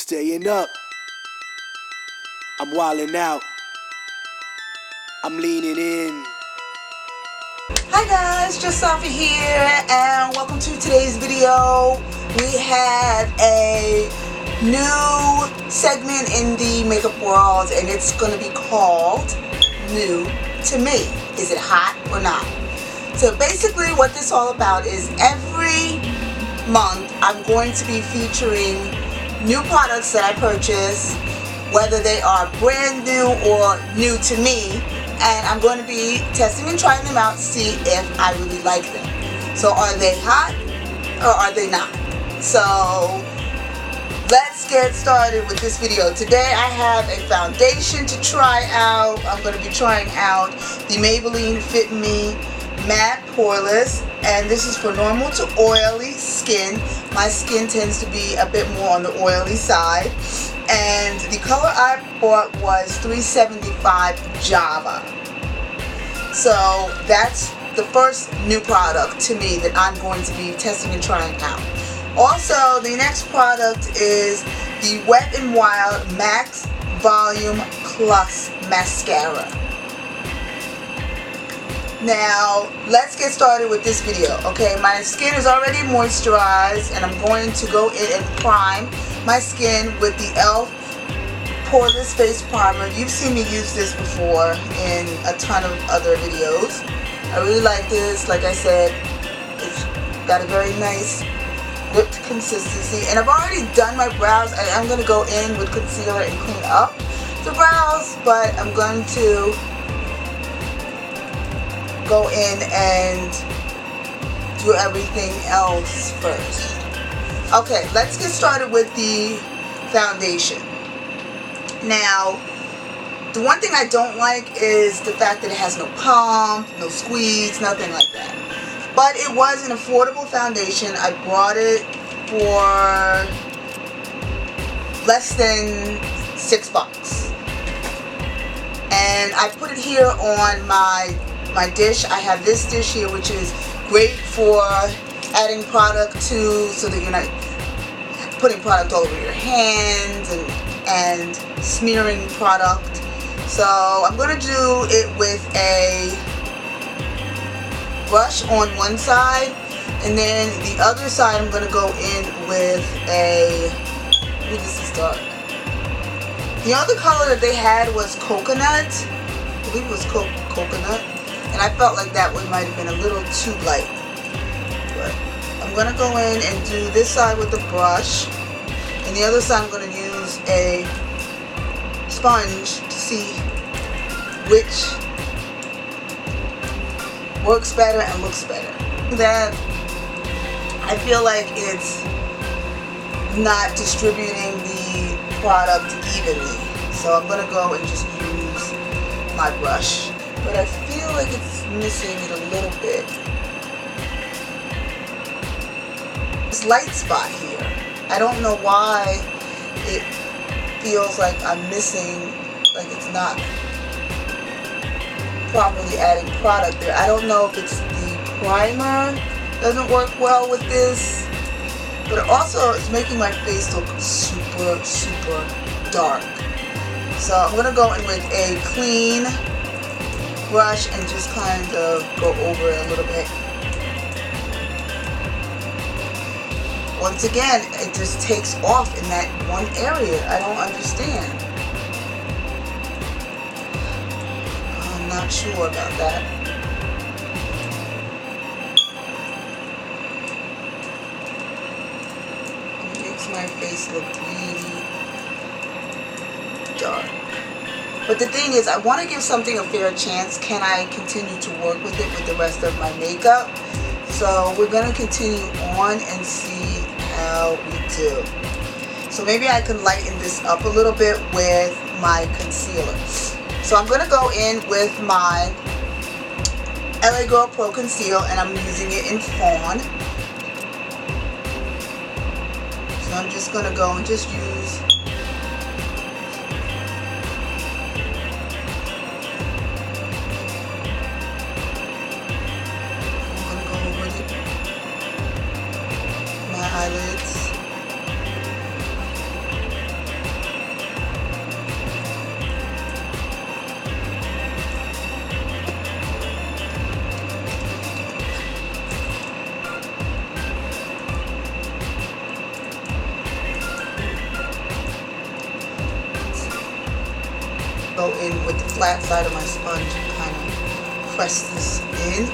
Staying up. I'm wilding out. I'm leaning in. Hi guys, just Sophie here, and welcome to today's video. We have a new segment in the makeup world, and it's going to be called New to Me. Is it hot or not? So basically what this is all about is every month I'm going to be featuring new products that I purchase, whether they are brand new or new to me, and I'm going to be testing and trying them out to see if I really like them. So are they hot or are they not? So let's get started with this video. Today I have a foundation to try out. I'm going to be trying out the Maybelline Fit Me Matte Poreless, and this is for normal to oily skin. My skin tends to be a bit more on the oily side, and the color I bought was 375 Java. So that's the first new product to me that I'm going to be testing and trying out. Also, the next product is the Wet n Wild Max Volume Plus Mascara. Now, let's get started with this video. Okay, my skin is already moisturized, and I'm going to go in and prime my skin with the e.l.f. Poreless Face Primer. You've seen me use this before in a ton of other videos. I really like this. Like I said, it's got a very nice whipped consistency, and I've already done my brows. I'm going to go in with concealer and clean up the brows, but I'm going to go in and do everything else first. Okay, let's get started with the foundation. Now, the one thing I don't like is the fact that it has no pump, no squeeze, nothing like that. But it was an affordable foundation. I bought it for less than $6. And I put it here on my dish. I have this dish here, which is great for adding product to, so that you're not putting product all over your hands and smearing product. So I'm going to do it with a brush on one side, and then the other side I'm going to go in with a, this is dark. The other color that they had was coconut. I believe it was coconut. And I felt like that one might have been a little too light. But I'm going to go in and do this side with the brush. And the other side I'm going to use a sponge to see which works better and looks better. That I feel like it's not distributing the product evenly. So I'm going to go and just use my brush. But I feel like it's missing it a little bit. This light spot here, I don't know why it feels like I'm missing, like it's not properly adding product there. I don't know if it's the primer doesn't work well with this, but it also is making my face look super, super dark. So I'm going to go in with a clean brush and just kind of go over it a little bit. Once again, it just takes off in that one area. I don't understand. I'm not sure about that. It makes my face look really dark. But the thing is, I want to give something a fair chance. Can I continue to work with it with the rest of my makeup? So we're going to continue on and see how we do. So maybe I can lighten this up a little bit with my concealer. So I'm going to go in with my LA Girl Pro Conceal, and I'm using it in Fawn. So I'm just going to go and just use eyelids. go in with the flat side of my sponge and kind of press this in.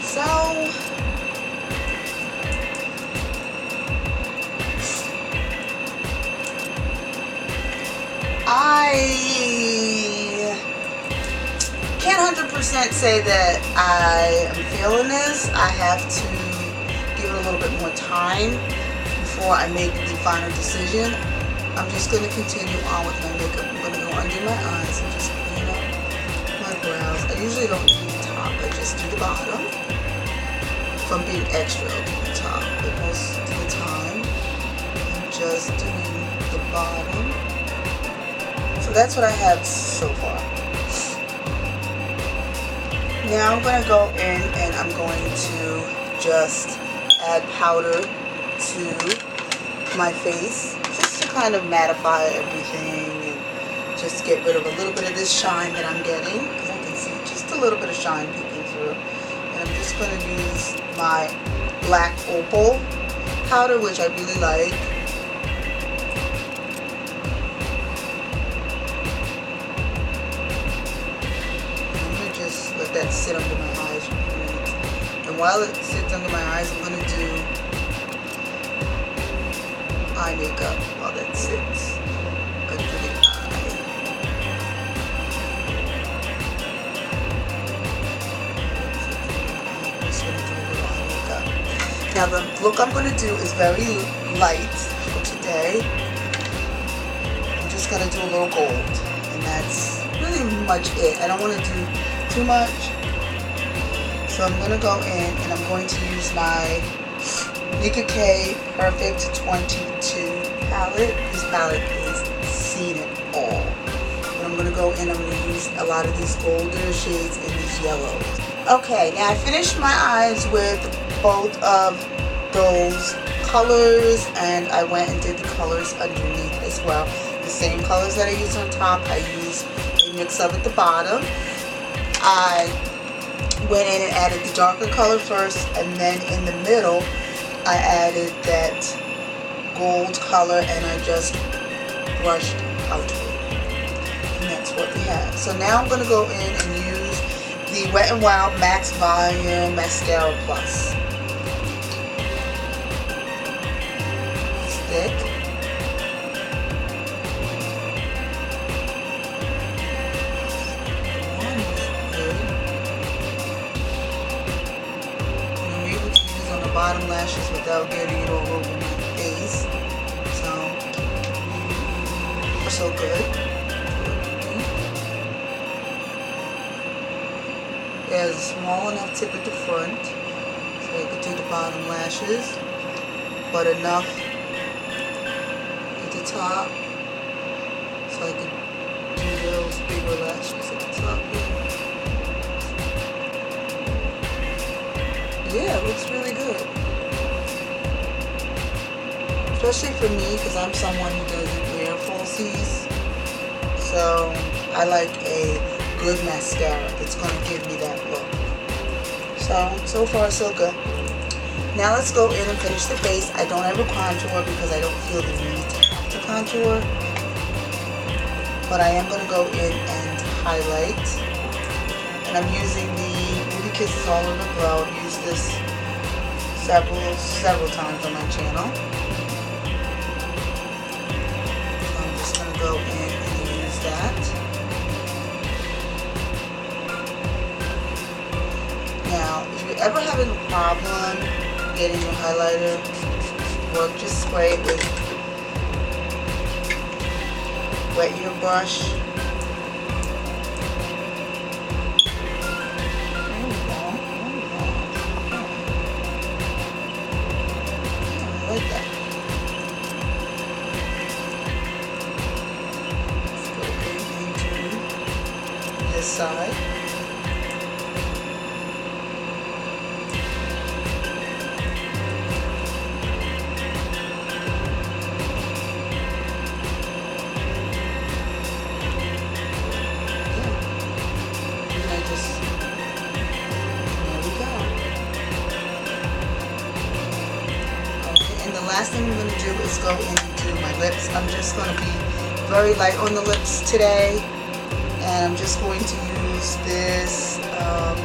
So I can't 100% say that I am feeling this. I have to give it a little bit more time before I make the final decision. I'm just going to continue on with my makeup. I'm going to go under my eyes and just clean up my brows. I usually don't do the top, I just do the bottom. If I'm being extra, I'll do the top, but most of the time I'm just doing the bottom. So that's what I have so far. Now I'm going to go in and I'm going to just add powder to my face, just to kind of mattify everything and just get rid of a little bit of this shine that I'm getting, because I can see just a little bit of shine peeking through. And I'm just going to use my BlackOpal powder, which I really like. Let that sit under my eyes for a few minutes. And while it sits under my eyes, I'm going to do eye makeup while that sits under the eye. Just going to do a little eye makeup. Now the look I'm going to do is very light for today. I'm just going to do a little gold, and that's really much it. I don't want to do too much, so I'm going to go in and I'm going to use my Nicka Perfect 22 palette. This palette is seen it all. But I'm going to go in, I'm going to use a lot of these golden shades and these yellows. Okay, now I finished my eyes with both of those colors, and I went and did the colors underneath as well. The same colors that I used on top, I used a mix of at the bottom. I went in and added the darker color first, and then in the middle I added that gold color, and I just brushed out of it. And that's what we have. So now I'm going to go in and use the Wet n Wild Max Volume Mascara Plus. Stick. Bottom lashes without getting it all over my face, so good. There's a small enough tip at the front, so you can do the bottom lashes, but enough at the top, so I can do those bigger lashes at the top here. Yeah, it looks really good. Especially for me, because I'm someone who doesn't wear falsies. So I like a good mascara that's going to give me that look. So far so good. Now let's go in and finish the face. I don't have a contour because I don't feel the need to have to contour. But I am going to go in and highlight. And I'm using the RubyKisses All Over Glow. I've used this several times on my channel. So I'm just going to go in and use that. Now, if you're ever having a problem getting your highlighter work, just spray it with wet your brush. Like that. Let's go into this side. last thing I'm going to do is go into my lips. I'm just going to be very light on the lips today. And I'm just going to use this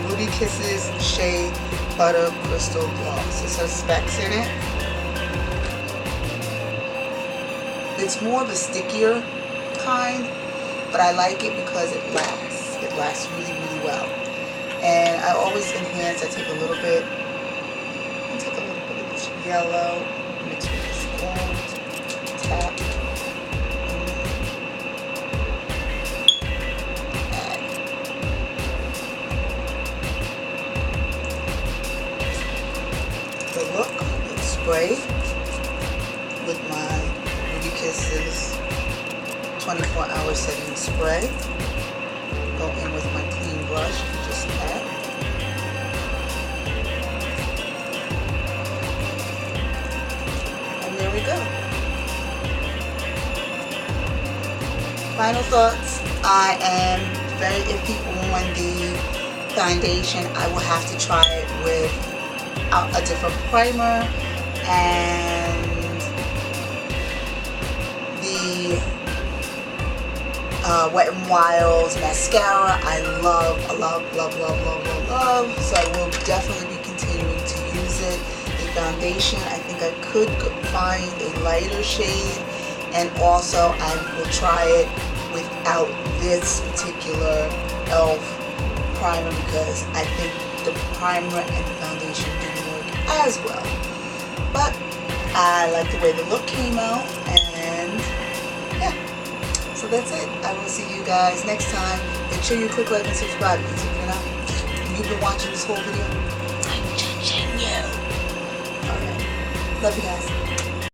RubyKisses Shea Butter Crystal Gloss. This has specs in it. It's more of a stickier kind, but I like it because it lasts. It lasts really, really well. And I always enhance. I take a little bit. I take a little bit of this yellow, mix with this gold, tap, and the look, the spray with my RubyKisses 24-hour setting spray. Go in with my clean brush, just that. And there we go. Final thoughts. I am very iffy on the foundation. I will have to try it with a different primer, and the Wet n Wild's mascara I love, so I will definitely be continuing to use it. The foundation, I think I could find a lighter shade, and also I will try it without this particular e.l.f. primer because I think the primer and the foundation didn't work as well. But I like the way the look came out, and yeah. So that's it. I will see you guys next time. Make sure you click like and subscribe because if you're not, you've been watching this whole video, I'm judging you. Alright. Love you guys.